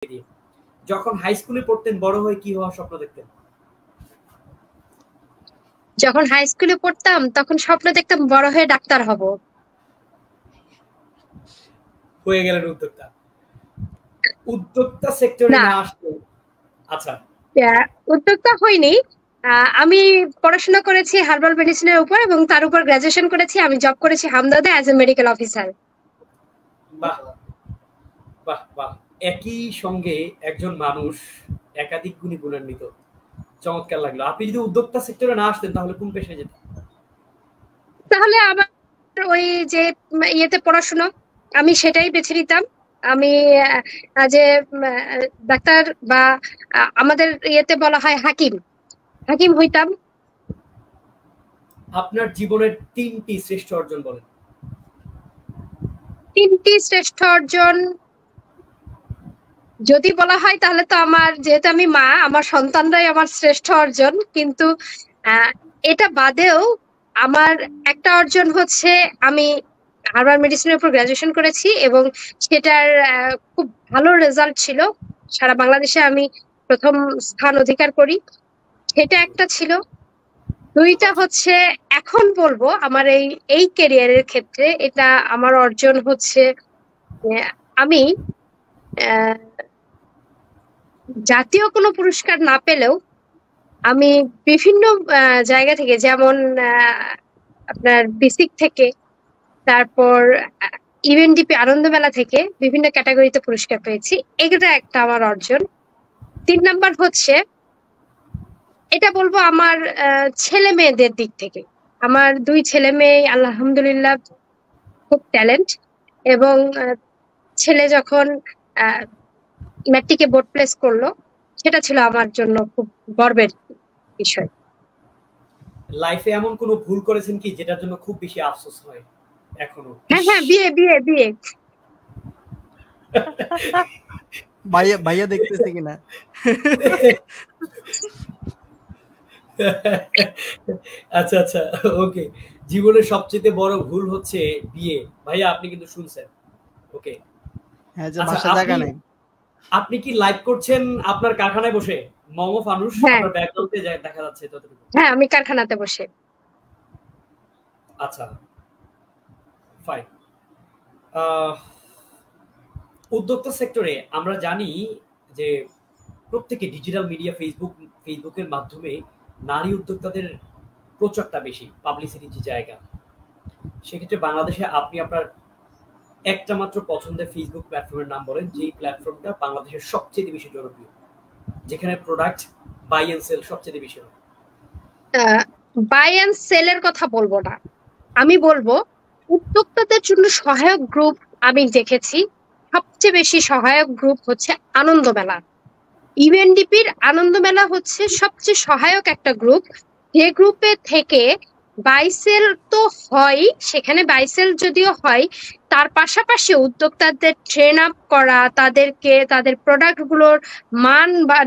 দিয়ে। যখন হাই স্কুলে পড়তেন বড় হয়ে কি হওয়ার স্বপ্ন দেখতেন? যখন হাই স্কুলে পড়তাম তখন স্বপ্ন দেখতাম বড় হয়ে ডাক্তার হব। হয়ে গেলেন উদ্যোক্তা। উদ্যোক্তা সেক্টরে না, না আসতে আচ্ছা উদ্যোক্তা হইনি। আমি পড়াশোনা করেছি হার্বাল মেডিসিনের উপর এবং তার উপর গ্রাজুয়েশন করেছি। আমি জব করেছি হামদর্দে অ্যাজ এ মেডিকেল অফিসার। বাহ বাহ বাহ, একই সঙ্গে একজন মানুষ একাধিক গুণী গুণান্বিত। চমৎকার লাগলো। আপনি যদি উদ্যোক্তা সেক্টরে না আসতেন তাহলে কোন পেশায় যেতেন? তাহলে আমার ওই যে ইয়েতে পড়াশোনা, আমি সেটাই বেছে নিতাম। আমি যে ডাক্তার বা আমাদের ইয়েতে বলা হয় হাকিম, হাকিম হইতাম। আপনার জীবনের 3টি শ্রেষ্ঠ অর্জন বলেন। 3টি শ্রেষ্ঠ অর্জন যদি বলা হয় তাহলে তো আমার, যেহেতু আমি মা, আমার সন্তানরাই আমার শ্রেষ্ঠ অর্জন। কিন্তু এটা বাদেও আমার একটা অর্জন হচ্ছে আমি হার্বাল মেডিসিনের উপর গ্রাজুয়েশন করেছি এবং সেটার খুব ভালো রেজাল্ট ছিল। সারা বাংলাদেশে আমি প্রথম স্থান অধিকার করি, সেটা একটা ছিল। দুইটা হচ্ছে এখন বলবো আমার এই এই ক্যারিয়ারের ক্ষেত্রে এটা আমার অর্জন হচ্ছে আমি জাতীয় কোনো পুরস্কার না পেলেও আমি বিভিন্ন জায়গা থেকে, যেমন আপনার বেসিক থেকে, তারপর ইউএনডিপি আনন্দ মেলা থেকে বিভিন্ন ক্যাটাগরিতে পুরস্কার পেয়েছি। এটা একটা আমার অর্জন। 3 নাম্বার হচ্ছে, এটা বলবো আমার ছেলে মেয়েদের দিক থেকে। আমার 2 ছেলে মেয়ে আলহামদুলিল্লাহ খুব ট্যালেন্ট, এবং ছেলে যখন ম্যাট্রিকে বোর্ড প্লেস করলো সেটা ছিল আমার জন্য খুব গর্বের বিষয়। লাইফে এমন কোনো ভুল করেছেন কি যেটার জন্য খুব বেশি আফসোস হয় এখনো? হ্যাঁ, বিয়ে বিয়ে বিয়ে। ভাইয়া ভাইয়া দেখতেছে কিনা? আচ্ছা আচ্ছা, ওকে। জীবনের সবচেয়ে বড় ভুল হচ্ছে বিয়ে। ভাইয়া আপনি কিন্তু শুনছেন? ওকে। হ্যাঁ, যে আচ্ছা, বাসা জায়গা নাই। আপনি কি লাইভ করছেন আপনার কারখানায় বসে? মমো ফানুস হ্যাঁ আপনার ব্যাকগ্রাউন্ডে দেখা যাচ্ছে ততটুকু। হ্যাঁ, আমি কারখানাতে বসে। আচ্ছা, ফাইন। উদ্যোক্তা সেক্টরে আমরা জানি যে প্রত্যেকে ডিজিটাল মিডিয়া, ফেসবুকের মাধ্যমে নারী উদ্যোক্তাদের প্রচারটা বেশি, পাবলিসিটির যে জায়গা। সেক্ষেত্রে বাংলাদেশে আপনি আপনার একটা মাত্র পছন্দের ফেসবুক প্ল্যাটফর্মের নাম বলেন, যেই প্ল্যাটফর্মটা বাংলাদেশের সবচেয়ে বেশি জনপ্রিয়, যেখানে প্রোডাক্ট বাই এন্ড সেল সবচেয়ে বেশি হয়। বাই এন্ড সেলের কথা বলবো না, আমি বলবো উদ্যোক্তাদের জন্য সহায়ক গ্রুপ। আমি দেখেছি সবচেয়ে বেশি সহায়ক গ্রুপ হচ্ছে আনন্দ মেলা। ইউএনডিপির আনন্দ মেলা হচ্ছে সবচেয়ে সহায়ক একটা গ্রুপ, যে গ্রুপে থেকে বাইসেল তো হয়, সেখানে বাইসেল যদিও হয়, তার পাশাপাশি উদ্যোক্তাদের ট্রেন আপ করা, তাদেরকে তাদের প্রোডাক্ট গুলোর মান বা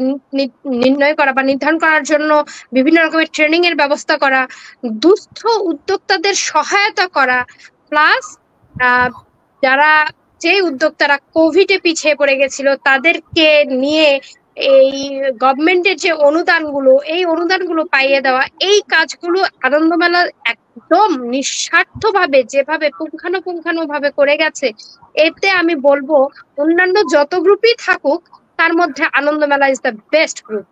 নির্ণয় করা বা নির্ধারণ করার জন্য বিভিন্ন রকমের ট্রেনিং এর ব্যবস্থা করা, দুস্থ উদ্যোক্তাদের সহায়তা করা, প্লাস যারা যে উদ্যোক্তারা কোভিডে পিছিয়ে পড়ে গেছিল তাদেরকে নিয়ে এই গভর্নমেন্টের যে অনুদানগুলো, এই অনুদানগুলো পাইয়ে দেওয়া, এই কাজগুলো আনন্দমেলা একদম নিঃস্বার্থভাবে যেভাবে পুঙ্খানুপুঙ্খানুভাবে করে গেছে, এতে আমি বলবো অন্যান্য যত গ্রুপই থাকুক তার মধ্যে আনন্দমেলা ইজ দ্য বেস্ট গ্রুপ।